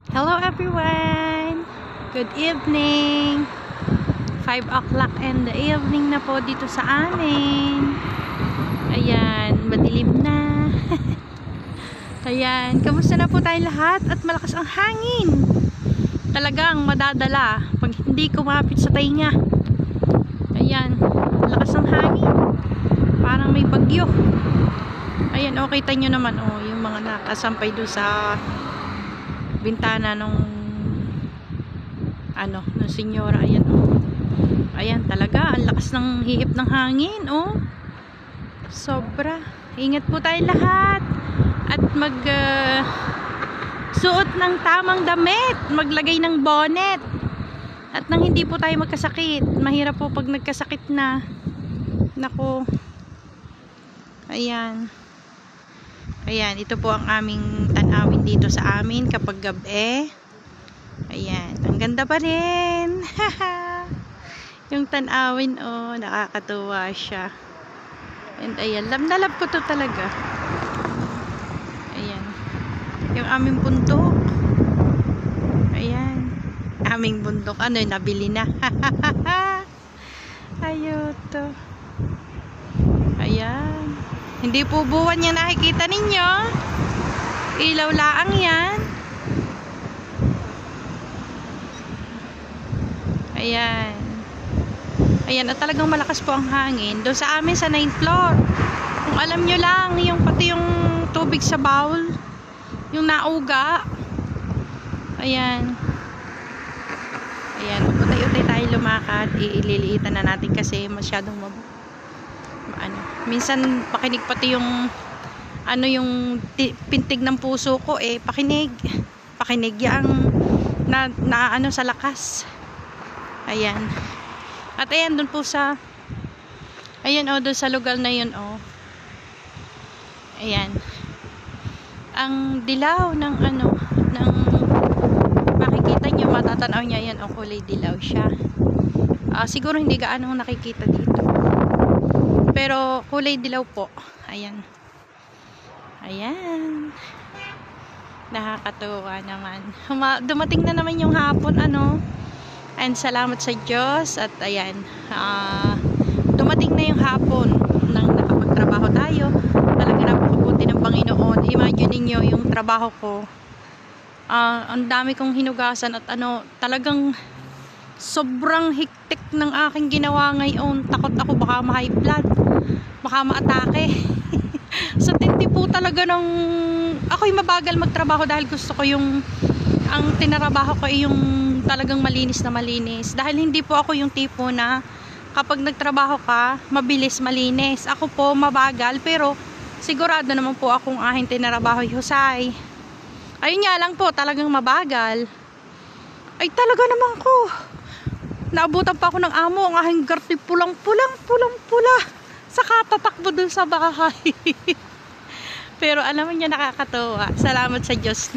Hello everyone! Good evening! 5 o'clock in the evening na po dito sa amin. Ayan, madilim na. Ayan, kamusta na po tayo lahat? At malakas ang hangin. Talagang madadala pag hindi kumapit sa tainga. Ayan, lakas ang hangin. Parang may bagyo. Ayan, okay tayo nyo naman. Oh, yung mga nakasampay doon sa bintana nung senyora. Ayan, oh. Ayan, talaga ang lakas ng hihip ng hangin, oh. Sobra. Ingat po tayo lahat at mag suot ng tamang damit, maglagay ng bonnet at nang hindi po tayo magkasakit. Mahirap po pag nagkasakit na. Nako. Ayan. Ayan, ito po ang aming tanawin dito sa amin kapag gabi. Ayan, ang ganda pa rin. Yung tanawin, oh, nakakatuwa siya. And ayan, love ko to talaga. Ayan. Yung aming bundok. Ayan. Aming bundok. Ano, nabili na. Ayuto. Ayan. Hindi po buwan yan nakikita ninyo. Ilaw laang yan. Ayan. Ayan, at talagang malakas po ang hangin. Doon sa amin sa 9th floor. Kung alam nyo lang, yung pati yung tubig sa bowl, yung nauga. Ayan. Ayan, utay-utay tayo lumakad. Ililiitan na natin kasi masyadong minsan pakinig pati yung yung pintig ng puso ko, pakinig yang na sa lakas. Ayan. At ayan dun po sa doon sa lugar na yun, ayan, ang dilaw ng ng makikita nyo, matatanaw niya yan, kulay dilaw siya. Siguro hindi gaano nakikita dito, pero kulay dilaw po. Ayan. Ayan. Nakakatuwa naman. Dumating na naman yung hapon, and salamat sa Diyos. At ayan, dumating na yung hapon nang nakapagtrabaho tayo. Talaga napakabuti ng Panginoon. Imagine niyo yung trabaho ko. Ang dami kong hinugasan at talagang sobrang hiktik ng aking ginawa ngayon. Takot ako baka ma-high blood, baka ma-atake. Sa tindi po talaga ng ako'y mabagal magtrabaho dahil gusto ko ang tinarabaho ko ay yung talagang malinis na malinis. Dahil hindi po ako yung tipo na kapag nagtrabaho ka, mabilis malinis. Ako po mabagal, pero sigurado naman po akong aking tinarabaho ay husay. Ayun nga lang po, talagang mabagal. Ay talaga naman ko. Naabutan pa ako ng amo, ang aking garti pulang pula. Saka tatakbo dun sa bahay. Pero alam mo niya, nakakatuwa. Salamat sa Diyos.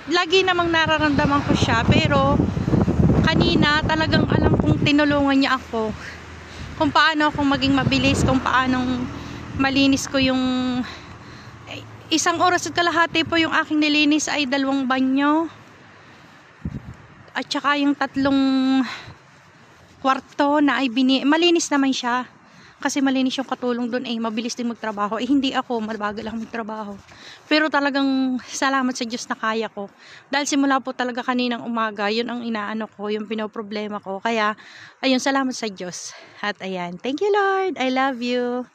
Lagi namang nararamdaman ko siya. Pero kanina talagang alam kong tinulungan niya ako. Kung paano akong maging mabilis, kung paano malinis ko yung 1 oras at kalahati po yung aking nilinis ay 2 banyo. At saka yung 3 kwarto na ay malinis naman siya. Kasi malinis yung katulong doon, mabilis din magtrabaho. Hindi ako, mabagal lang magtrabaho. Pero talagang salamat sa Diyos na kaya ko. Dahil simula po talaga kaninang umaga, yun ang inaano ko, yung pinoproblema ko. Kaya, ayun, salamat sa Diyos. At ayan, thank you Lord, I love you.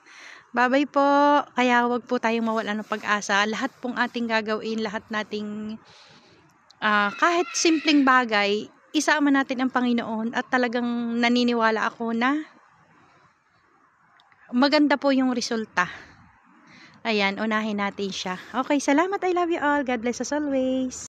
Bye-bye po. Kaya wag po tayong mawalan ng pag-asa. Lahat pong ating gagawin, lahat nating kahit simpleng bagay, isama natin ang Panginoon at talagang naniniwala ako na maganda po yung resulta. Ayan, unahin natin siya. Okay, salamat. I love you all. God bless us always.